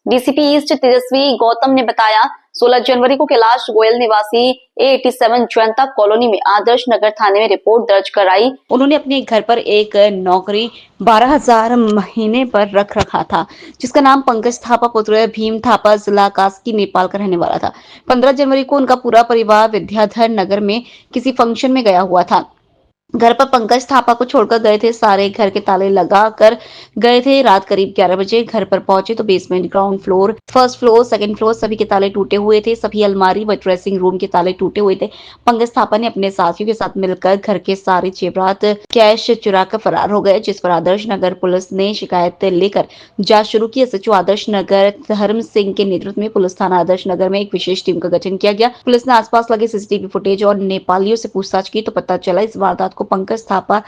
DCP east तेजस्वी गौतम ने बताया, 16 जनवरी को कैलाश गोयल निवासी A87 जयंता कॉलोनी में आदर्श नगर थाने में रिपोर्ट दर्ज कराई। उन्होंने अपने घर पर एक नौकरी 12,000 महीने पर रख रखा था, जिसका नाम पंकज थापा पुत्र भीम थापा जिला कास्की नेपाल का रहने वाला था। 15 जनवरी को उनका पूरा परिवार विद्याधर नगर में किसी फंक्शन में गया हुआ था। घर पर पंकज थापा को छोड़कर गए थे। सारे घर के ताले लगा कर गए थे। रात करीब 11 बजे घर पर पहुंचे तो basement, ground floor, first floor, second floor सभी के ताले टूटे हुए थे। सभी अलमारी व ड्रेसिंग रूम के ताले टूटे हुए थे। पंकज थापा ने अपने साथियों के साथ मिलकर घर के सारे जेवरात, कैश चुरा कर फरार हो गए, जिस पर आदर्श नगर पुलिस ने शिकायत लेकर जांच शुरू की। एसएचओ आदर्श नगर धर्म सिंह के नेतृत्व में पुलिस थाना आदर्श नगर में एक विशेष टीम का गठन किया गया। पुलिस ने आसपास लगे सीसीटीवी फुटेज और नेपालियों से पूछताछ की तो पता चला इस वारदात को पंकज थापा,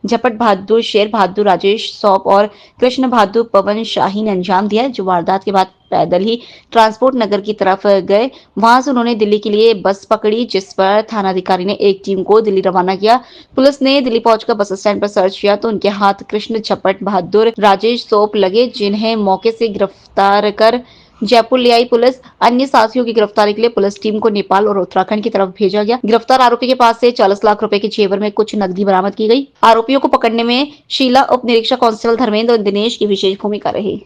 झपट बहादुर, शेर बहादुर, राजेश सौप और कृष्ण बहादुर पवन शाही ने अंजाम दिया, जो वारदात के बाद पैदल ही ट्रांसपोर्ट नगर की तरफ गए। वहां से उन्होंने दिल्ली के लिए बस पकड़ी, जिस पर थानाधिकारी ने एक टीम को दिल्ली रवाना किया। पुलिस ने दिल्ली पहुंचकर बस स्टैंड पर सर्च किया तो उनके हाथ कृष्ण, झपट बहादुर, राजेश सौप लगे, जिन्हें मौके से गिरफ्तार कर जयपुर ले आई पुलिस। अन्य साथियों की गिरफ्तारी के लिए पुलिस टीम को नेपाल और उत्तराखंड की तरफ भेजा गया। गिरफ्तार आरोपी के पास से 40 लाख रुपए के जेवर में कुछ नकदी बरामद की गई। आरोपियों को पकड़ने में शीला उप निरीक्षक कांस्टेबल धर्मेंद्र और दिनेश की विशेष भूमिका रही।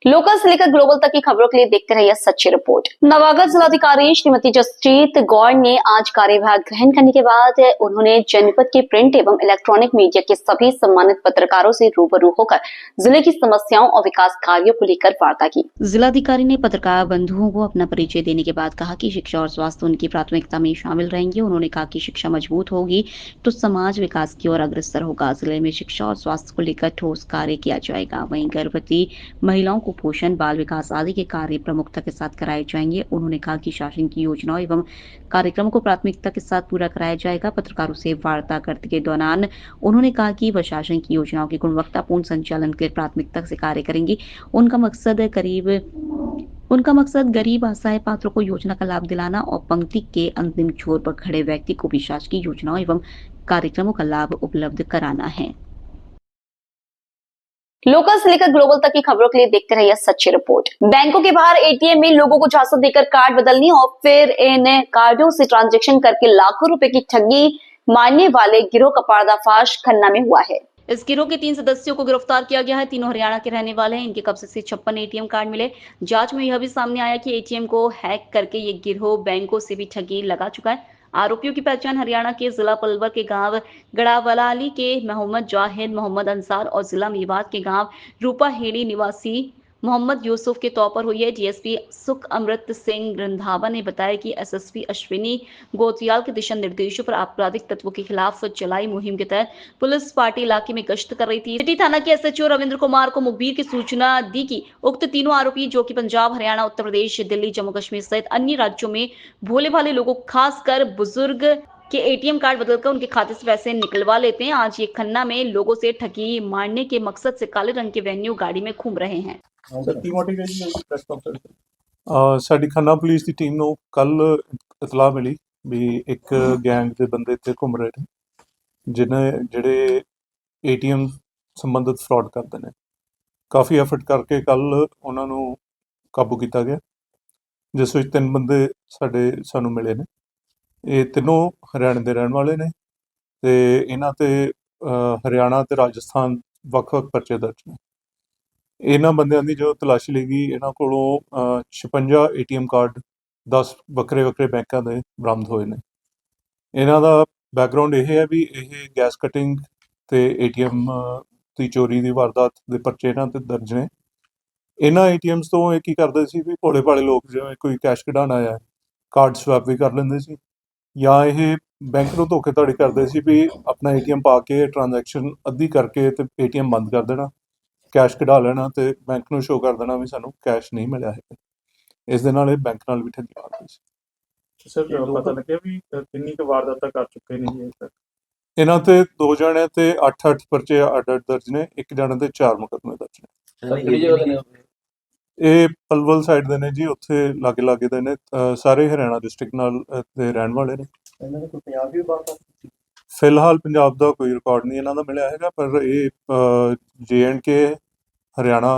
लोकल से लेकर ग्लोबल तक की खबरों के लिए देखते रहिए सच्ची रिपोर्ट। नवागढ़ जिलाधिकारी श्रीमती जसजीत गौड़ ने आज कार्यभार ग्रहण करने के बाद उन्होंने जनपद के प्रिंट एवं इलेक्ट्रॉनिक मीडिया के सभी सम्मानित पत्रकारों से रूबरू होकर जिले की समस्याओं और विकास कार्यों को लेकर वार्ता की। जिलाधिकारी ने पत्रकार बंधुओं को अपना परिचय देने के बाद कहा कि शिक्षा और स्वास्थ्य उनकी प्राथमिकता में शामिल रहेंगे। उन्होंने कहा कि शिक्षा मजबूत होगी तो समाज विकास की ओर अग्रसर होगा। जिले में शिक्षा और स्वास्थ्य को लेकर ठोस कार्य किया जाएगा। वहीं गर्भवती महिलाओं कुपोषण, बाल विकास आदि के कार्य प्रमुखता के साथ कराए जाएंगे। उन्होंने कहा कि शासन की योजनाओं एवं कार्यक्रमों को प्राथमिकता के साथ पूरा कराया जाएगा। पत्रकारों से वार्ता करते के दौरान उन्होंने कहा कि वह शासन की योजनाओं के गुणवत्तापूर्ण संचालन के लिए प्राथमिकता से कार्य करेंगी। उनका मकसद गरीब असहाय पात्रों को योजना का लाभ दिलाना और पंक्ति के अंतिम छोर पर खड़े व्यक्ति को भी शासकीय योजनाओं एवं कार्यक्रमों का लाभ उपलब्ध कराना है। लोकल से लेकर ग्लोबल तक की खबरों के लिए देखते रहिए सच्ची रिपोर्ट। बैंकों के बाहर एटीएम में लोगों को झांसा देकर कार्ड बदलने और फिर इन कार्डों से ट्रांजैक्शन करके लाखों रुपए की ठगी मारने वाले गिरोह का पर्दाफाश खन्ना में हुआ है। इस गिरोह के 3 सदस्यों को गिरफ्तार किया गया है। तीनों हरियाणा के रहने वाले हैं। इनके कब्जे से 56 एटीएम कार्ड मिले। जांच में यह भी सामने आया कि एटीएम को हैक करके ये गिरोह बैंकों से भी ठगी लगा चुका है। आरोपियों की पहचान हरियाणा के जिला पलवल के गांव गड़ावलाली के मोहम्मद जाहिद, मोहम्मद अंसार और जिला मेवात के गांव रूपाहेड़ी निवासी मोहम्मद यूसुफ के तौर पर हुई है। डीएसपी सुख अमृत सिंह रंधावा ने बताया कि एसएसपी अश्विनी गोतियाल के दिशा निर्देशों पर आपराधिक तत्वों के खिलाफ चलाई मुहिम के तहत पुलिस पार्टी इलाके में गश्त कर रही थी। सिटी थाना के एसएचओ रविंद्र कुमार को मुखबिर की सूचना दी कि उक्त तीनों आरोपी, जो कि पंजाब, हरियाणा, उत्तर प्रदेश, दिल्ली, जम्मू कश्मीर सहित अन्य राज्यों में भोले भाले लोगों, खासकर बुजुर्ग के एटीएम कार्ड बदलकर उनके खाते से पैसे निकलवा लेते हैं। आज ये खन्ना में लोगों से ठगी मारने के मकसद से काले रंग के वेन्यू गाड़ी में घूम रहे हैं। ਸਾਡੀ ਖੰਨਾ ਪੁਲਿਸ ਦੀ ਟੀਮ ਨੂੰ ਕੱਲ ਇਤਲਾਹ ਮਿਲੀ ਵੀ ਇੱਕ ਗੈਂਗ ਦੇ ਬੰਦੇ ਇੱਥੇ ਘੁੰਮ ਰਹੇ ਨੇ, ਜਿਹੜੇ ਏਟੀਐਮ ਸੰਬੰਧਿਤ ਫਰਾਡ ਕਰਦੇ ਨੇ। ਕਾਫੀ ਐਫਰਟ ਕਰਕੇ ਕੱਲ ਉਹਨਾਂ ਨੂੰ ਕਾਬੂ ਕੀਤਾ ਗਿਆ, ਜਿਸ ਵਿੱਚ 3 ਬੰਦੇ ਸਾਨੂੰ ਮਿਲੇ ਨੇ। ਇਹ ਤਿੰਨੋਂ ਹਰਿਆਣੇ ਦੇ ਰਹਿਣ ਵਾਲੇ ਨੇ ਤੇ ਇਹਨਾਂ ਤੇ ਹਰਿਆਣਾ ਤੇ ਰਾਜਸਥਾਨ ਵੱਖ-ਵੱਖ ਪਰਚੇ ਦਰਜ ਨੇ। ਇਹਨਾਂ ਬੰਦਿਆਂ ਦੀ ਜੋ ਤਲਾਸ਼ੀ ਲਈ ਗਈ, ਇਹਨਾਂ ਕੋਲੋਂ 56 ਏਟੀਐਮ ਕਾਰਡ 10 ਵੱਖਰੇ ਬੈਂਕਾਂ ਦੇ ਬਰਾਮਦ ਹੋਏ ਨੇ। ਇਹਨਾਂ ਦਾ ਬੈਕਗਰਾਊਂਡ ਇਹ ਹੈ ਵੀ ਇਹ ਗੈਸ ਕਟਿੰਗ ਤੇ ਏਟੀਐਮ ਦੀ ਚੋਰੀ ਦੀ ਵਾਰਦਾਤ ਦੇ ਪਰਚੇ ਇਹਨਾਂ ਤੇ ਦਰਜ ਨੇ। ਇਹਨਾਂ ਏਟੀਐਮਸ ਤੋਂ ਇਹ ਕੀ ਕਰਦੇ ਸੀ ਵੀ ਭੋਲੇ ਭਾਲੇ ਲੋਕ ਜਿਵੇਂ ਕੋਈ ਕੈਸ਼ ਕਢਾਉਣ ਆਇਆ, ਕਾਰਡ ਸਵੈਪ ਵੀ ਕਰ ਲੈਂਦੇ ਸੀ, ਜਾਂ ਇਹ ਬੈਂਕ ਨੂੰ ਧੋਖੇਧੜੀ ਕਰਦੇ ਸੀ ਵੀ ਆਪਣਾ ਏਟੀਐਮ ਪਾ ਕੇ ਟ੍ਰਾਂਜੈਕਸ਼ਨ ਅੱਧੀ ਕਰਕੇ ਤੇ ਏਟੀਐਮ ਬੰਦ ਕਰ ਦੇਣਾ, ਕੈਸ਼ ਕਢਾ ਲੈਣਾ ਤੇ ਬੈਂਕ ਨੂੰ ਸ਼ੋਅ ਕਰ ਦੇਣਾ ਵੀ ਸਾਨੂੰ ਕੈਸ਼ ਨਹੀਂ ਮਿਲਿਆ ਹੈ। ਇਸ ਦੇ ਨਾਲ ਇਹ ਬੈਂਕ ਨਾਲ ਵੀ ਠੱਗੀ ਮਾਰਦੇ ਸੀ। ਸਰ ਪਤਾ ਲੱਗਿਆ ਵੀ ਕਿੰਨੀ ਕੁ ਵਾਰਦਾਤਾਂ ਕਰ ਚੁੱਕੇ ਨੇ ਜੀ ਤੱਕ? ਇਹਨਾਂ ਤੇ 2 ਜਣੇ ਤੇ 8 ਪਰਚੇ ਅੱਡ ਦਰਜ ਨੇ, 1 ਜਣੇ ਤੇ 4 ਮੁਕੱਦਮੇ ਦਰਜ ਨੇ। ਇਹ ਪਲਵਲ ਸਾਈਡ ਦੇ ਨੇ ਜੀ, ਉੱਥੇ ਲਾਗੇ ਦੇ ਨੇ। ਸਾਰੇ ਹਰਿਆਣਾ ਡਿਸਟ੍ਰਿਕਟ ਨਾਲ ਦੇ ਰਹਿਣ ਵਾਲੇ ਨੇ। ਇਹਨਾਂ ਨੇ ਕੋਈ ਪੰਜਾਬ ਵੀ ਵਾਰਦਾਤ ਕੀਤੀ? ਫਿਲਹਾਲ ਪੰਜਾਬ ਦਾ ਕੋਈ ਰਿਕਾਰਡ ਨਹੀਂ ਇਹਨਾਂ ਦਾ ਮਿਲਿਆ ਹੈਗਾ, ਪਰ ਇਹ JNK, ਹਰਿਆਣਾ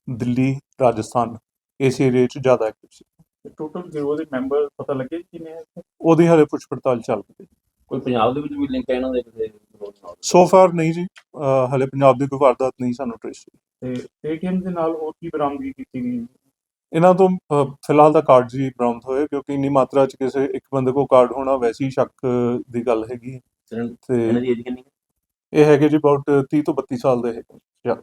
ਦਿੱਲੀ, ਰਾਜਸਥਾਨ ਇਸ ਏਰੀਏ 'ਚ ਜ਼ਿਆਦਾ ਐਕਟਿਵ ਸੀ। ਟੋਟਲ ਗਿਰੋਹ ਦੇ ਮੈਂਬਰ ਪਤਾ ਲੱਗੇ ਕਿੰਨੇ ਹੈ ਇੱਥੇ? ਉਹਦੀ ਹਾਲੇ ਪੁੱਛ ਪੜਤਾਲ ਚੱਲ ਰਹੀ ਹੈ। ਕੋਈ ਪੰਜਾਬ ਦੇ ਵਿੱਚ ਵੀ ਲਿੰਕ ਹੈ ਇਹਨਾਂ ਦੇ ਕਿਸੇ ਵਿਰੋਧ ਨਾਲ? ਸੋ ਫਾਰ ਨਹੀਂ ਜੀ, ਹਾਲੇ ਪੰਜਾਬ ਦੀ ਕੋਈ ਵਾਰਦਾਤ ਨਹੀਂ ਸਾਨੂੰ ਟ੍ਰੇਸ ਹੋਈ। ਤੇ ਏਟੀਐਮ ਦੇ ਨਾਲ ਹੋਰ ਕੀ ਬਰਾਮਦਗੀ ਕੀਤੀ ਗਈ? ਇਹਨਾਂ ਤੋਂ ਫਿਲਹਾਲ ਤਾਂ ਕਾਰਡ ਹੀ ਬਰਾਮਦ ਹੋਏ, ਕਿਉਂਕਿ ਇੰਨੀ ਮਾਤਰਾ 'ਚ ਕਿਸੇ ਇੱਕ ਬੰਦੇ ਕੋਲ ਕਾਰਡ ਹੋਣਾ ਵੈਸੇ ਹੀ ਸ਼ੱਕ ਦੀ ਗੱਲ ਹੈਗੀ। ਇਹਨਾਂ ਦੀ ਏਜ ਕਿੰਨੀ ਹੈ? ਇਹ ਹੈਗੇ ਜੀ ਅਬਾਊਟ 30 ਤੋਂ 32 ਸਾਲ ਦੇ ਹੈਗੇ।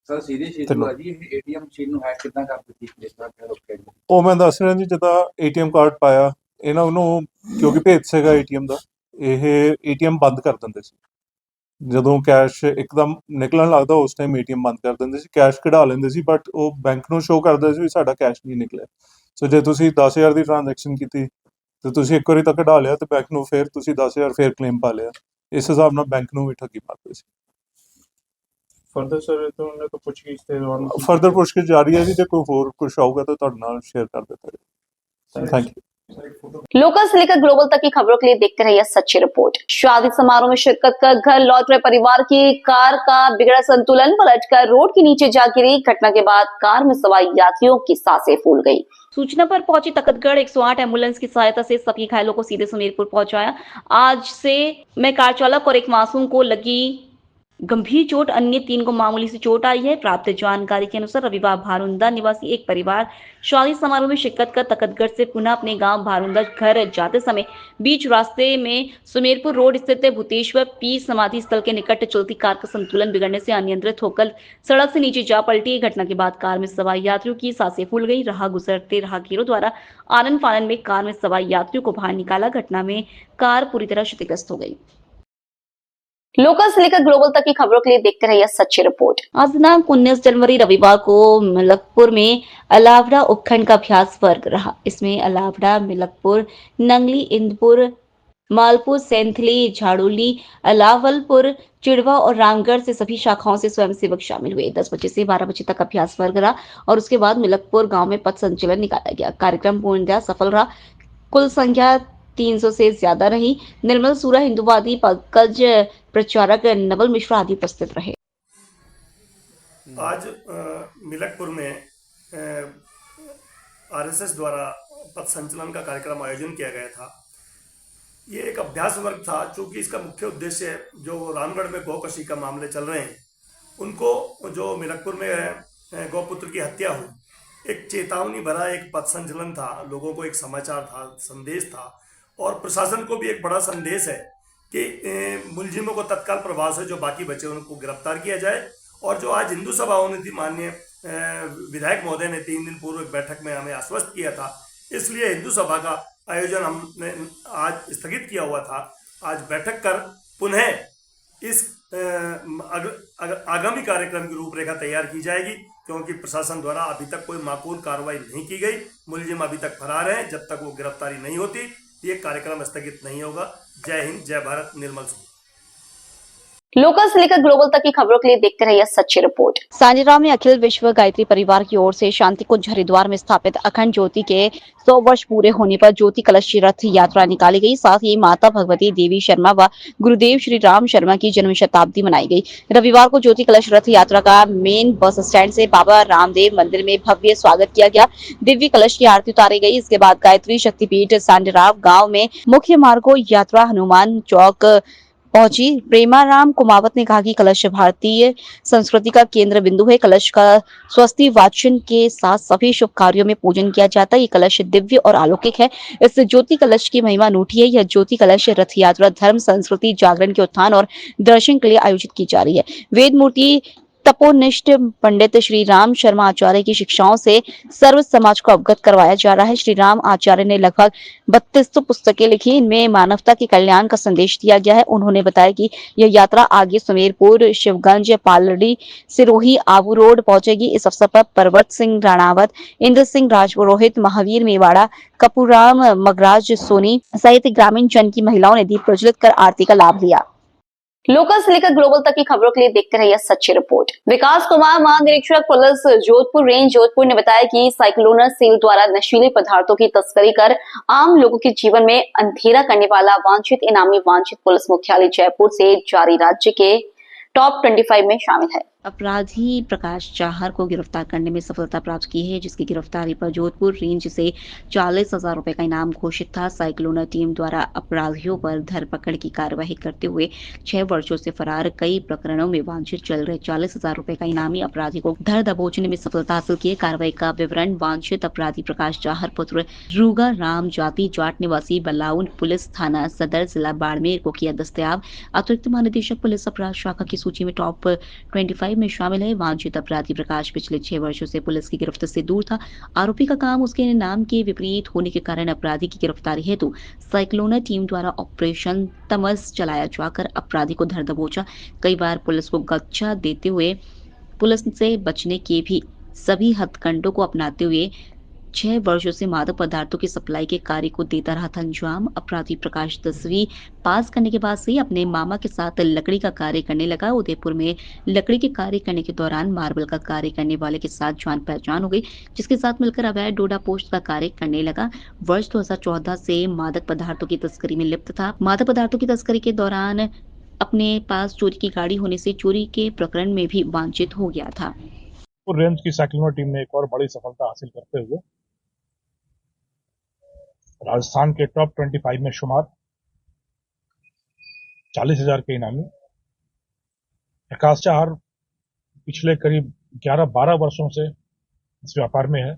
ਸਰ ਸੀਰੀਅਸ ਇਸ਼ੂ ਹੈ ਜੀ, ਇਹ ਏਟੀਐਮ ਮਸ਼ੀਨ ਨੂੰ ਹੈਕ ਕਿੱਦਾਂ ਕਰ ਦਿੱਤੀ ਜਿਸ ਤਰ੍ਹਾਂ ਕਿ ਰੋਕਿਆ ਜੀ? ਉਹ ਮੈਂ ਦੱਸ ਰਿਹਾ ਜੀ, ਜਿੱਦਾਂ ਏਟੀਐਮ ਕਾਰਡ ਪਾਇਆ ਇਹਨਾਂ ਨੂੰ, ਕਿਉਂਕਿ ਭੇਤ ਸੀਗਾ ਏਟੀਐਮ ਦਾ, ਇਹ ਏਟੀਐਮ ਬੰਦ ਕਰ ਦਿੰਦੇ ਸੀ। ਜਦੋਂ ਕੈਸ਼ ਇੱਕਦਮ ਨਿਕਲਣ ਲੱਗਦਾ ਉਸ ਟਾਈਮ ਏਟੀਐਮ ਬੰਦ ਕਰ ਦਿੰਦੇ ਸੀ, ਕੈਸ਼ ਕਢਾ ਲੈਂਦੇ ਸੀ, ਬਟ ਉਹ ਬੈਂਕ ਨੂੰ ਸ਼ੋਅ ਕਰਦਾ ਸੀ ਵੀ ਸਾਡਾ ਕੈਸ਼ ਨਹੀਂ ਨਿਕਲਿਆ। ਸੋ ਜੇ ਤੁਸੀਂ 10,000 ਦੀ ਟ੍ਰਾਂਜੈਕਸ਼ਨ ਕੀਤੀ ਤੇ ਤੁਸੀਂ ਇੱਕ ਵਾਰੀ ਤਾਂ ਕਢਾ ਲਿਆ ਤੇ ਬੈਂਕ ਨੂੰ ਫਿਰ ਤੁਸੀਂ 10,000 ਫਿਰ ਕਲੇਮ ਪਾ ਲਿਆ। ਇਸ ਹਿਸਾਬ ਨਾਲ ਬੈਂਕ ਨੂੰ ਵੀ ਠੱਗੀ ਮਾਰਦੇ ਸੀ। ਫਰਦਰ ਸਰ ਤੋਂ ਉਹਨਾਂ ਤੋਂ ਪੁੱਛਗਿੱਛ ਤੇ ਦੌਰਾਨ ਫਰਦਰ ਪੁੱਛਗਿੱਛ ਜਾਰੀ ਹੈ ਜੀ, ਜੇ ਕੋਈ ਹੋਰ ਕੁਝ ਆਊਗਾ ਤਾਂ ਤੁਹਾਡੇ ਨਾਲ शेयर कर देता है। Thank you. लोकल से लेकर ग्लोबल तक की खबरों के लिए देखते रहिए सच्ची रिपोर्ट। शादी समारोह में शिरकत कर घर लौट रहे परिवार की कार का बिगड़ा संतुलन पलटकर रोड के नीचे जा गिरी। घटना के बाद कार में सवार यात्रियों की सांसें फूल गई। सूचना पर पहुंची तकतगढ़ 108 एम्बुलेंस की सहायता से सभी घायलों को सीधे सुमेरपुर पहुंचाया। आज से में कार चालक और एक मासूम को लगी गंभीर चोट, अन्य 3 को मामूली सी चोट आई है। प्राप्त जानकारी के अनुसार रविवार भारुंदा निवासी एक परिवार शादी समारोह में शिरकत कर तकतगढ़ से पुनः अपने गांव भारुंदा घर जाते समय बीच रास्ते में सुमेरपुर रोड स्थित भूतेश्वर पी समाधि स्थल के निकट चलती कार का संतुलन बिगड़ने से अनियंत्रित होकर सड़क से नीचे जा पलटी। घटना के बाद कार में सवार यात्रियों की सांसें फूल गई। राह गुजरते राहगीरों द्वारा आनन फानन में कार में सवार यात्रियों को बाहर निकाला। घटना में कार पूरी तरह क्षतिग्रस्त हो गई। लोकल से लेकर ग्लोबल तक की खबरों के लिए देखते रहिए सच्ची रिपोर्ट। आज दिनांक 19 जनवरी रविवार को मिलकपुर में अलावड़ा उपखंड का अभ्यास वर्ग रहा। इसमें अलावड़ा, मिलकपुर, नंगली, इंदपुर, मालपुर, सेंथली, झाड़ोली, अलावलपुर, चिड़वा और रामगढ़ से सभी शाखाओं से स्वयंसेवक शामिल हुए। 10 बजे से 12 बजे तक अभ्यास वर्ग रहा और उसके बाद मिलकपुर गांव में पथ संचलन निकाला गया। कार्यक्रम पूर्णतः सफल रहा। कुल संख्या 300 से ज्यादा रही। निर्मल सूरा, हिंदुवादी, पंकज प्रचारक, नवल मिश्रा आदि उपस्थित रहे। आज मिलकपुर में आरएसएस द्वारा पथ संचलन का कार्यक्रम आयोजन किया गया था। ये एक अभ्यास वर्ग था, चूँकि इसका मुख्य उद्देश्य जो रामगढ़ में गौकशी का मामले चल रहे हैं उनको, जो मिलकपुर में गौपुत्र की हत्या हुई, एक चेतावनी भरा एक पथ संचलन था। लोगों को एक समाचार था, संदेश था, और प्रशासन को भी एक बड़ा संदेश है कि मुलजिमों को तत्काल प्रभाव से जो बाकी बचे उनको गिरफ्तार किया जाए। और जो आज हिंदू सभा होनी थी, माननीय विधायक महोदय ने 3 दिन पूर्व एक बैठक में हमें आश्वस्त किया था, इसलिए हिंदू सभा का आयोजन हमने आज स्थगित किया हुआ था। आज बैठक कर पुनः इस आगामी कार्यक्रम की रूपरेखा तैयार की जाएगी, क्योंकि प्रशासन द्वारा अभी तक कोई माकूल कार्रवाई नहीं की गई। मुलजिम अभी तक फरार हैं। जब तक वो गिरफ्तारी नहीं होती ये कार्यक्रम स्थगित नहीं होगा। जय हिंद, जय भारत। निर्मल सूरा। लोकल से लेकर ग्लोबल तक की खबरों के लिए देखते रहिए सच्ची रिपोर्ट। सांजीराव में अखिल विश्व गायत्री परिवार की ओर से शांति कुंज हरिद्वार में स्थापित अखंड ज्योति के 100 वर्ष पूरे होने पर ज्योति कलश रथ यात्रा निकाली गई। साथ ही माता भगवती देवी शर्मा व गुरुदेव श्री राम शर्मा की जन्म शताब्दी मनाई गई। रविवार को ज्योति कलश रथ यात्रा का मेन बस स्टैंड से बाबा रामदेव मंदिर में भव्य स्वागत किया गया। दिव्य कलश की आरती उतारी गई। इसके बाद गायत्री शक्तिपीठ सांजीराव गाँव में मुख्य मार्ग को यात्रा हनुमान चौक पहुंची। प्रेमाराम कुमावत ने कहा कि कलश भारतीय संस्कृति का केंद्र बिंदु है। कलश का स्वस्ति वाचन के साथ सभी शुभ कार्यों में पूजन किया जाता है। ये कलश दिव्य और अलौकिक है। इस ज्योति कलश की महिमा अनूठी है। यह ज्योति कलश रथ यात्रा धर्म, संस्कृति, जागरण के उत्थान और दर्शन के लिए आयोजित की जा रही है। वेद मूर्ति तपोनिष्ठ पंडित श्री राम शर्मा आचार्य की शिक्षाओं से सर्व समाज को अवगत करवाया जा रहा है। श्री राम आचार्य ने लगभग 32 पुस्तकें लिखी। इनमें मानवता के कल्याण का संदेश दिया गया है। उन्होंने बताया कि यह यात्रा आगे सुमेरपुर, शिवगंज, पालड़ी, सिरोही, आबू रोड पहुंचेगी। इस अवसर पर परवत सिंह राणावत, इंद्र सिंह राजपुरोहित, महावीर मेवाड़ा, कपूराम, मगराज सोनी सहित ग्रामीण जन की महिलाओं ने दीप प्रज्वलित कर आरती का लाभ लिया। लोकल से लेकर ग्लोबल तक की खबरों के लिए देखते रहिए सच्ची रिपोर्ट। विकास कुमार, महानिरीक्षक पुलिस जोधपुर रेंज जोधपुर ने बताया कि साइक्लोनर सेल द्वारा नशीले पदार्थों की तस्करी कर आम लोगों के जीवन में अंधेरा करने वाला वांछित इनामी वांछित पुलिस मुख्यालय जयपुर से जारी राज्य के टॉप 25 में शामिल है। अपराधी प्रकाश चाहर को गिरफ्तार करने में सफलता प्राप्त की है, जिसकी गिरफ्तारी पर जोधपुर रेंज से 40,000 रुपए का इनाम घोषित था। साइक्लोना टीम द्वारा अपराधियों पर धरपकड़ की कार्यवाही करते हुए 6 वर्षों से फरार कई प्रकरणों में वांछित चल रहे 40,000 रुपए का इनामी अपराधी को धर दबोचने में सफलता हासिल की है। कार्रवाई का विवरण वांछित अपराधी प्रकाश चाहर पुत्र रूगा राम जाति जाट निवासी बलाउन पुलिस थाना सदर जिला बाड़मेर को किया दस्तयाब। अतिरिक्त महानिदेशक पुलिस अपराध शाखा की सूची में टॉप 25 में शामिल है। वांछित अपराधी प्रकाश पिछले 6 वर्षों से पुलिस की गिरफ्त से दूर था। आरोपी का काम उसके नाम के विपरीत होने के कारण अपराधी की गिरफ्तारी हेतु साइक्लोना टीम द्वारा ऑपरेशन तमस चलाया जाकर अपराधी को धर दबोचा। कई बार पुलिस को गच्चा देते हुए पुलिस से बचने के भी सभी हथकंडों को अपनाते हुए 6 वर्षों से मादक पदार्थों की सप्लाई के कार्य को देता रहा था अंजाम। अपराधी प्रकाश 10वीं पास करने के बाद से अपने मामा के साथ लकड़ी का कार्य करने लगा। उदयपुर में लकड़ी के कार्य करने के दौरान मार्बल का कार्य करने वाले के साथ जान पहचान हो गई, जिसके साथ मिलकर अवैध डोडा पोस्ट का कार्य करने लगा। वर्ष 2014 से मादक पदार्थों की तस्करी में लिप्त था। मादक पदार्थों की तस्करी के दौरान अपने पास चोरी की गाड़ी होने से चोरी के प्रकरण में भी वांछित हो गया था। रेंज की साइक्लोना टीम ने एक और बड़ी सफलता हासिल करते हुए राजस्थान के टॉप 25 में शुमार 40,000 के इनामी प्रकाश चाहर पिछले करीब 11-12 वर्षों से इस व्यापार में है।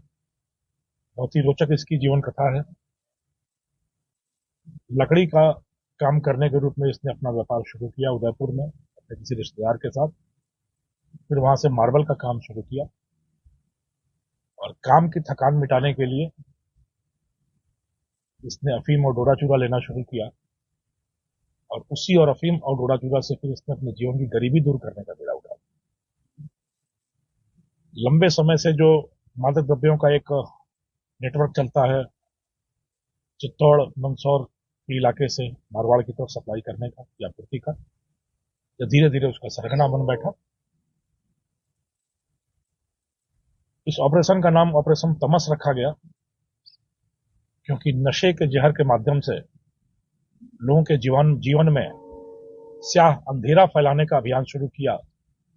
बहुत ही रोचक इसकी जीवन कथा है। लकड़ी का काम करने के रूप में इसने अपना व्यापार शुरू किया उदयपुर में अपने किसी रिश्तेदार के साथ। फिर वहां से मार्बल का काम शुरू किया और काम की थकान मिटाने के लिए इसने अफीम और डोडा चूरा लेना शुरू किया और उसी और अफीम और डोडा चूरा से फिर इसने अपने जीवन की गरीबी दूर करने का बीड़ा उठाया। लंबे समय से जो मादक द्रव्यों का एक नेटवर्क चलता है चित्तौड़ मंदसौर इलाके से मारवाड़ की तरफ सप्लाई करने का या आपूर्ति का, धीरे धीरे उसका सरगना बन बैठा। इस ऑपरेशन का नाम ऑपरेशन तमस रखा गया क्योंकि नशे के जहर के माध्यम से लोगों के जीवन में स्याह अंधेरा फैलाने का अभियान शुरू किया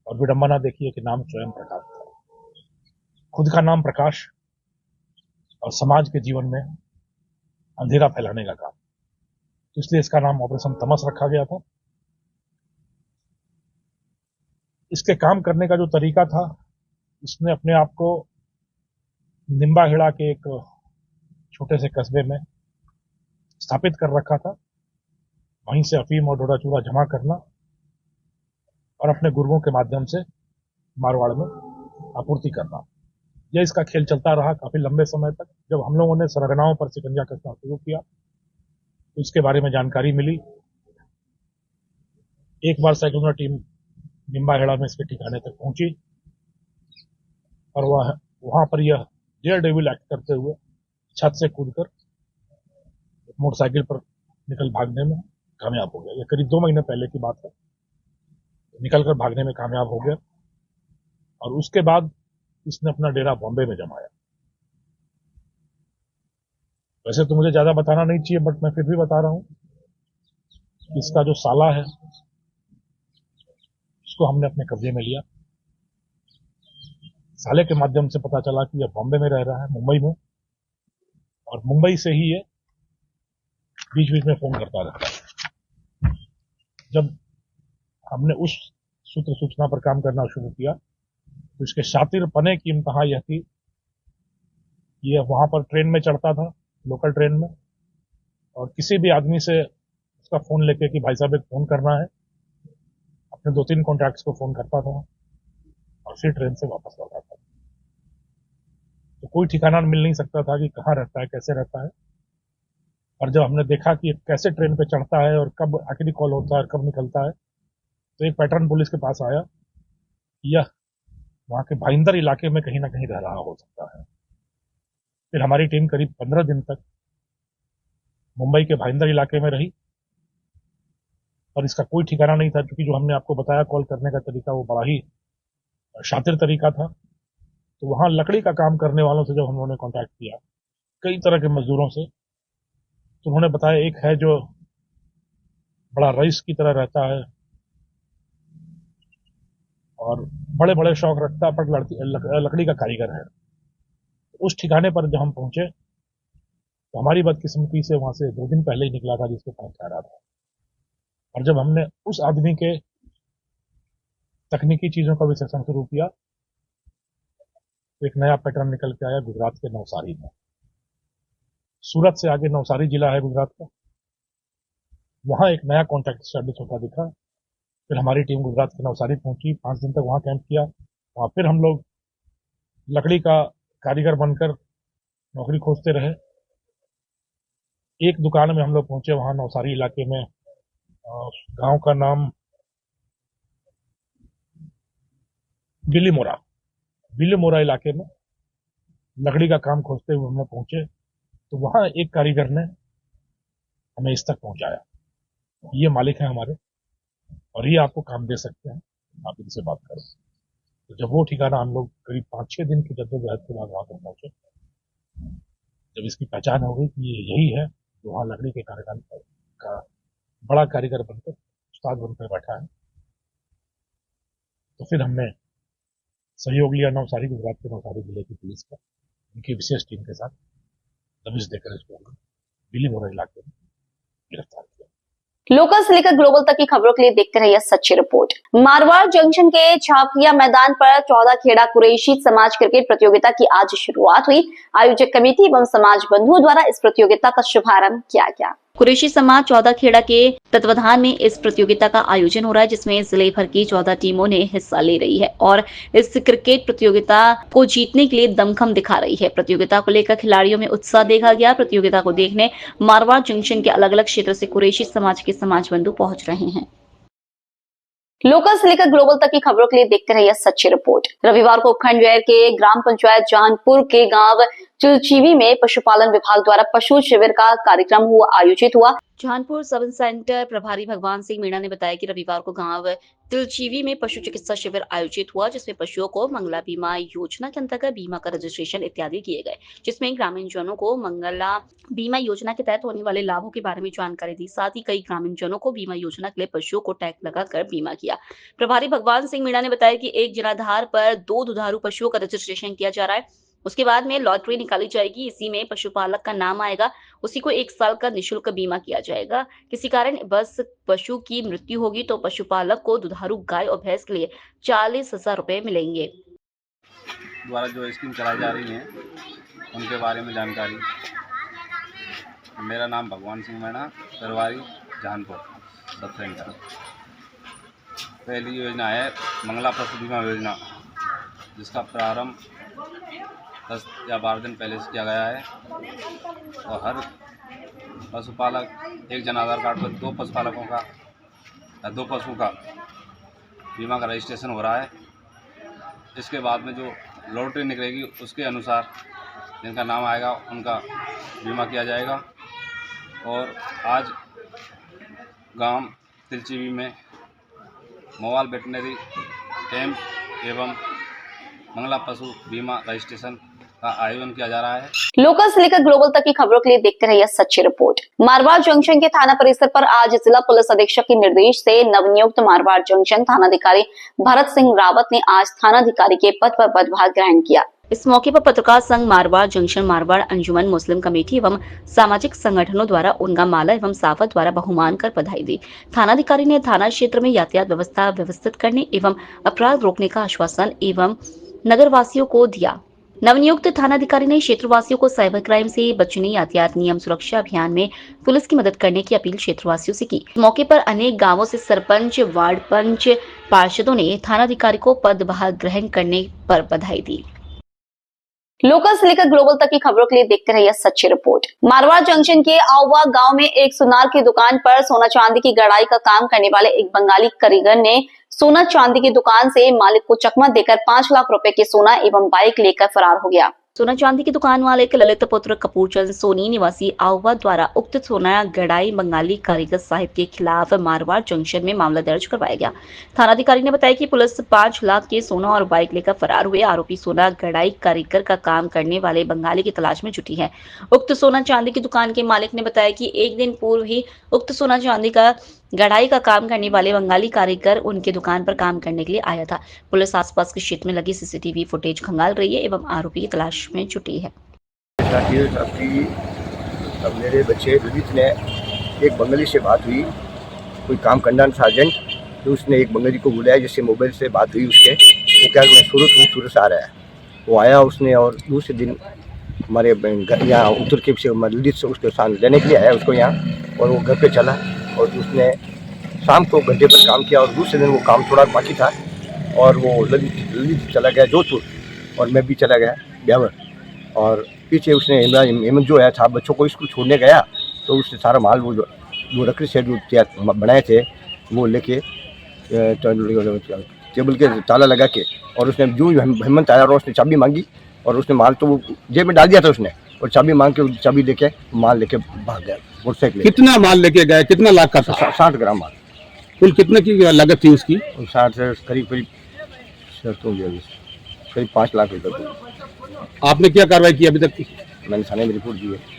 और विडंबना देखिए कि नाम स्वयं प्रकाश था। खुद का नाम प्रकाश और समाज के जीवन में अंधेरा फैलाने का काम, इसलिए इसका नाम ऑपरेशन तमस रखा गया था। इसके काम करने का जो तरीका था, इसने अपने आप को निम्बाहेड़ा के एक छोटे से कस्बे में स्थापित कर रखा था। वहीं से अफीम और डोडा चूरा जमा करना और अपने गुर्गों के माध्यम से मारवाड़ में आपूर्ति करना, यह इसका खेल चलता रहा काफी लंबे समय तक। जब हम लोगों ने सरगनाओं पर शिकंजा कसना शुरू किया तो इसके बारे में जानकारी मिली। एक बार साइक्लोना टीम निम्बाहेड़ा में इसके ठिकाने तक पहुंची और वहां पर यह डेयर डेविल एक्ट करते हुए छत से कूदकर मोटरसाइकिल पर निकल भागने में कामयाब हो गया। यह करीब 2 महीने पहले की बात है। निकलकर भागने में कामयाब हो गया और उसके बाद इसने अपना डेरा बॉम्बे में जमाया। वैसे तो मुझे ज्यादा बताना नहीं चाहिए, बट मैं फिर भी बता रहा हूं। इसका जो साला है उसको हमने अपने कब्जे में लिया। साले के माध्यम से पता चला कि यह बॉम्बे में रह रहा है, मुंबई में, और मुंबई से ही ये बीच बीच में फोन करता रहता है। जब हमने उस सूत्र सूचना पर काम करना शुरू किया तो इसके शातिर पने की इंतहा यह थी, यह वहां पर ट्रेन में चढ़ता था, लोकल ट्रेन में, और किसी भी आदमी से उसका फोन लेके कि भाई साहब एक फोन करना है, अपने 2-3 कॉन्टैक्ट्स को फोन करता था और फिर ट्रेन से वापस लौटा था। तो कोई ठिकाना मिल नहीं सकता था कि कहाँ रहता है, कैसे रहता है। और जब हमने देखा कि कैसे ट्रेन पे चढ़ता है और कब आखिरी कॉल होता है और कब निकलता है, तो एक पैटर्न पुलिस के पास आया, यह वहां के भाईंदर इलाके में कहीं ना कहीं रह रहा हो सकता है। फिर हमारी टीम करीब 15 दिन तक मुंबई के भाईंदर इलाके में रही और इसका कोई ठिकाना नहीं था, क्योंकि जो हमने आपको बताया कॉल करने का तरीका वो बड़ा ही शातिर तरीका था। तो वहां लकड़ी का काम करने वालों से जब हम लोगों ने कॉन्टैक्ट किया, कई तरह के मजदूरों से, तो उन्होंने बताया एक है जो बड़ा रईस की तरह रहता है और बड़े बड़े शौक रखता है, पर लकड़ी का कारीगर है। उस ठिकाने पर जब हम पहुंचे तो हमारी बदकिस्मती से वहां से 2 दिन पहले ही निकला था जिसको काम जा रहा था। और जब हमने उस आदमी के तकनीकी चीजों का विश्लेषण शुरू किया तो एक नया पैटर्न निकल के आया गुजरात के नवसारी में। सूरत से आगे नवसारी जिला है गुजरात का, वहां एक नया कॉन्ट्रैक्ट स्टैब्लिश होता दिखा। फिर हमारी टीम गुजरात के नवसारी पहुंची, 5 दिन तक वहां कैंप किया। वहां फिर हम लोग लकड़ी का कारीगर बनकर नौकरी खोजते रहे। एक दुकान में हम लोग पहुंचे वहां नवसारी इलाके में, गांव का नाम बिलीमोरा इलाके में लकड़ी का काम खोजते हुए हम लोग पहुंचे तो वहां एक कारीगर ने हमें इस तक पहुंचाया। ये मालिक है हमारे और ये आपको काम दे सकते हैं, आप इनसे बात करें। तो जब वो ठिकाना हम लोग करीब 5-6 दिन की जद्दोजहद के बाद वहां पर पहुंचे, जब इसकी पहचान हो गई कि ये यही है जो वहां लकड़ी के कारीगर का बड़ा कारीगर बनकर उस्ताद बनकर बैठा है, तो फिर हमने सहयोग लिया नवसारी गुजरात के नवसारी जिले की पुलिस का, उनकी विशेष टीम के साथ दबिश देकर इसको बिलीमोरा इलाके में गिरफ्तार किया। लोकल से लेकर ग्लोबल तक की खबरों के लिए देखते रहिए सच्ची रिपोर्ट। मारवाड़ जंक्शन के छापिया मैदान पर 14 खेड़ा कुरैशी समाज क्रिकेट प्रतियोगिता की आज शुरुआत हुई। आयोजक कमेटी एवं समाज बंधुओं द्वारा इस प्रतियोगिता का शुभारंभ किया गया। कुरैशी समाज 14 खेड़ा के तत्वाधान में इस प्रतियोगिता का आयोजन हो रहा है, जिसमें जिले भर की 14 टीमों ने हिस्सा ले रही है और इस क्रिकेट प्रतियोगिता को जीतने के लिए दमखम दिखा रही है। प्रतियोगिता को लेकर खिलाड़ियों में उत्साह देखा गया। प्रतियोगिता को देखने मारवाड़ जंक्शन के अलग अलग क्षेत्र से कुरैशी समाज के समाज बंधु पहुंच रहे हैं। लोकल से लेकर ग्लोबल तक की खबरों के लिए देखते रहिए सच्ची रिपोर्ट। रविवार को खंडवेर के ग्राम पंचायत जहानपुर के गांव चिलचीवी में पशुपालन विभाग द्वारा पशु शिविर का कार्यक्रम आयोजित हुआ। जहानपुर सब सेंटर प्रभारी भगवान सिंह मीणा ने बताया कि रविवार को गांव तिलचीवी में पशु चिकित्सा शिविर आयोजित हुआ, जिसमें पशुओं को मंगला बीमा योजना के अंतर्गत बीमा का रजिस्ट्रेशन इत्यादि किए गए, जिसमें ग्रामीण जनों को मंगला बीमा योजना के तहत होने वाले लाभों के बारे में जानकारी दी। साथ ही कई ग्रामीण जनों को बीमा योजना के लिए पशुओं को टैग लगाकर बीमा किया। प्रभारी भगवान सिंह मीणा ने बताया कि एक जनाधार पर 2 दुधारू पशुओं का रजिस्ट्रेशन किया जा रहा है। उसके बाद में लॉटरी निकाली जाएगी, इसी में पशुपालक का नाम आएगा, उसी को 1 साल का निःशुल्क बीमा किया जाएगा। किसी कारण बस पशु की मृत्यु होगी तो पशुपालक को दुधारू गाय और भैंस के लिए 40,000 रुपए मिलेंगे। द्वारा जो स्कीम चलाई जा रही है उनके बारे में जानकारी। मेरा नाम भगवान सिंह मीणा, प्रभारी जहानपुर सब सेंटर। पहली योजना है मंगला पशु बीमा योजना, जिसका प्रारंभ 10 या 12 दिन पहले से किया गया है और हर पशुपालक एक जन आधार कार्ड पर 2 पशुपालकों का या 2 पशुओं का बीमा का रजिस्ट्रेशन हो रहा है। इसके बाद में जो लॉटरी निकलेगी उसके अनुसार जिनका नाम आएगा उनका बीमा किया जाएगा। और आज गांव तिलचीवी में मोबाइल वेटनरी कैंप एवं मंगला पशु बीमा रजिस्ट्रेशन का आयोजन किया जा रहा है। लोकल से लेकर ग्लोबल तक की खबरों के लिए देखते रहिए सच्ची रिपोर्ट। मारवाड़ जंक्शन के थाना परिसर पर आज जिला पुलिस अधीक्षक के निर्देश से नवनियुक्त मारवाड़ जंक्शन थानाधिकारी भरत सिंह रावत ने आज थानाधिकारी के पद पर पदभार ग्रहण किया। इस मौके पर पत्रकार संघ मारवाड़ जंक्शन, मारवाड़ अंजुमन मुस्लिम कमेटी एवं सामाजिक संगठनों द्वारा उनका माला एवं साफत द्वारा बहुमान कर बधाई दी। थानाधिकारी ने थाना क्षेत्र में यातायात व्यवस्था व्यवस्थित करने एवं अपराध रोकने का आश्वासन एवं नगरवासियों को दिया। नवनियुक्त थानाधिकारी ने क्षेत्रवासियों को साइबर क्राइम से बचने, यातायात नियम सुरक्षा अभियान में पुलिस की मदद करने की अपील क्षेत्रवासियों से की। मौके पर अनेक गांवों से सरपंच, वार्ड पंच, पार्षदों ने थानाधिकारी को पदभार ग्रहण करने पर बधाई दी। लोकल से लेकर ग्लोबल तक की खबरों के लिए देखते रहिए सच्ची रिपोर्ट। मारवाड़ जंक्शन के आउवा गांव में एक सुनार की दुकान पर सोना चांदी की गड़ाई का काम करने वाले एक बंगाली कारीगर ने सोना चांदी की दुकान से मालिक को चकमा देकर 5 लाख रुपए के सोना एवं बाइक लेकर फरार हो गया। सोना चांदी की दुकान मालिक ललित पुत्र कपूरचंद सोनी निवासी आउवा द्वारा उक्त सोना गड़ाई बंगाली कारीगर साहिब के खिलाफ मारवाड़ जंक्शन में मामला दर्ज करवाया गया। थानाधिकारी ने बताया कि पुलिस 5 लाख के सोना और बाइक लेकर फरार हुए आरोपी सोना गड़ाई कारीगर का काम करने वाले बंगाली की तलाश में जुटी है। उक्त सोना चांदी की दुकान के मालिक ने बताया कि एक दिन पूर्व ही उक्त सोना चांदी का गढ़ाई का काम करने वाले बंगाली कारीगर उनके दुकान पर काम करने के लिए आया था। पुलिस आसपास के क्षेत्र में लगी सीसीटीवी फुटेज खंगाल रही है एवं आरोपी की तलाश में जुटी है। अब मेरे बच्चे ललित ने एक बंगाली से बात हुई, कोई काम करना था अर्जेंट, तो उसने एक बंगाली को बुलाया, जिससे मोबाइल से बात हुई उसके। वो क्या मैं सूरत हूँ, सूरत से आ रहा है। वो आया उसने, और दूसरे दिन हमारे यहाँ उत्तर के से ललित से उसके साथ लेने के लिए आया उसको यहाँ, और वो घर पे चला और उसने शाम को घंटे पर काम किया, और दूसरे दिन वो काम थोड़ा बाकी था और वो ललित चला गया जोधपुर, और मैं भी चला गया ब्यावर। और पीछे उसने हेमंत जो आया था बच्चों को स्कूल छोड़ने गया, तो उसने सारा माल वो जो लकड़ी से जो बनाए थे वो लेके टेबल के ताला लगा के, और उसने जो हेमंत आया और उसने चाबी मांगी, और उसने माल तो वो जेब में डाल दिया था उसने, और चाबी मांग के चाबी लेके माल लेके भाग गया मोटरसाइकिल। कितना माल लेके गए, कितना लाख का था? 60 ग्राम माल। कुल कितने की लागत थी उसकी? 60 से करीब 5 लाख रुपये। आपने क्या कार्रवाई की अभी तक की? मैंने थाने में रिपोर्ट दी है।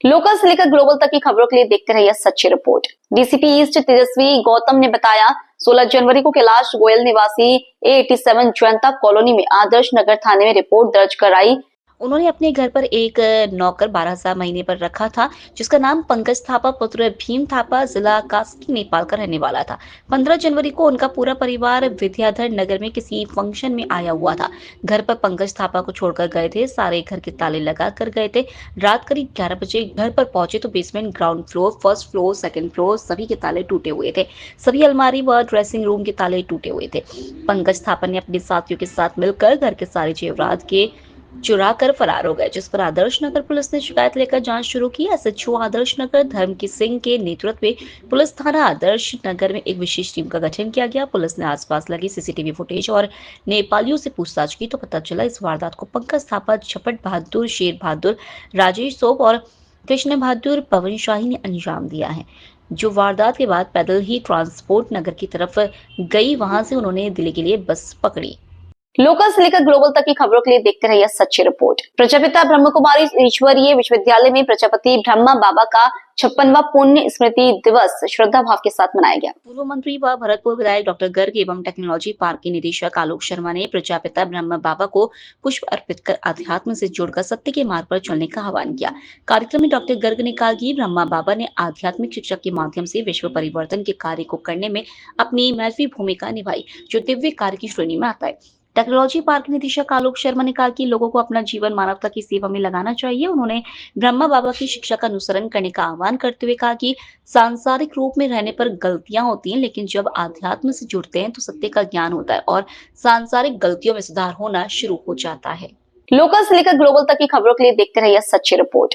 लोकल से लेकर ग्लोबल तक की खबरों के लिए देखते रहिए सच्ची रिपोर्ट। डीसीपी ईस्ट तेजस्वी गौतम ने बताया, 16 जनवरी को कैलाश गोयल निवासी A87 जयंता कॉलोनी में आदर्श नगर थाने में रिपोर्ट दर्ज कराई। उन्होंने अपने घर पर एक नौकर 12 महीने पर रखा था, जिसका नाम पंकज थापा पुत्र भीम थापा जिला कास्की नेपाल का रहने वाला था। 15 जनवरी को उनका पूरा परिवार विद्याधर नगर में किसी फंक्शन में आया हुआ था। घर पर पंकज थापा को छोड़कर गए थे। सारे घर के ताले लगा कर गए थे। रात करीब 11 बजे घर पर पहुंचे तो basement, ground floor, first floor, second floor सभी के ताले टूटे हुए थे। सभी अलमारी व ड्रेसिंग रूम के ताले टूटे हुए थे। पंकज थापा ने अपने साथियों के साथ मिलकर घर के सारे जेवरात के चुरा कर फरार हो गए, जिस पर आदर्श नगर पुलिस ने शिकायत लेकर जांच शुरू की। एसएचओ आदर्श नगर धर्म की सिंह के नेतृत्व में पुलिस थाना आदर्श नगर में एक विशेष टीम का गठन किया गया। पुलिस ने आसपास लगी सीसीटीवी फुटेज और नेपालियों से पूछताछ की तो पता चला इस वारदात को पंकज थापा, झपट बहादुर, शेर बहादुर, राजेश सोप और कृष्ण बहादुर पवन शाही ने अंजाम दिया है, जो वारदात के बाद पैदल ही ट्रांसपोर्ट नगर की तरफ गई। वहां से उन्होंने दिल्ली के लिए बस पकड़ी। लोकल से लेकर ग्लोबल तक की खबरों के लिए देखते रहिए सच्ची रिपोर्ट। प्रजापिता ब्रह्म कुमारी ईश्वरीय विश्वविद्यालय में प्रजापति ब्रह्मा बाबा का 56वां पुण्य स्मृति दिवस श्रद्धा भाव के साथ मनाया गया। पूर्व मंत्री व भरतपुर विधायक डॉक्टर गर्ग एवं टेक्नोलॉजी पार्क के निदेशक आलोक शर्मा ने प्रजापिता ब्रह्म बाबा को पुष्प अर्पित कर अध्यात्म से जुड़कर सत्य के मार्ग पर चलने का आह्वान किया। कार्यक्रम में डॉक्टर गर्ग ने कहा कि ब्रह्मा बाबा ने आध्यात्मिक शिक्षा के माध्यम से विश्व परिवर्तन के कार्य को करने में अपनी महत्वपूर्ण भूमिका निभाई, जो दिव्य कार्य की श्रेणी में आता है। टेक्नोलॉजी पार्क निदेशक आलोक शर्मा ने कहा कि लोगों को अपना जीवन मानवता की सेवा में लगाना चाहिए। उन्होंने ब्रह्मा बाबा की शिक्षा का अनुसरण करने का आह्वान करते हुए कहा कि सांसारिक रूप में रहने पर गलतियां होती हैं, लेकिन जब आध्यात्म से जुड़ते हैं तो सत्य का ज्ञान होता है और सांसारिक गलतियों में सुधार होना शुरू हो जाता है। लोकल से लेकर ग्लोबल तक की खबरों के लिए देखते रहिए सच्ची रिपोर्ट।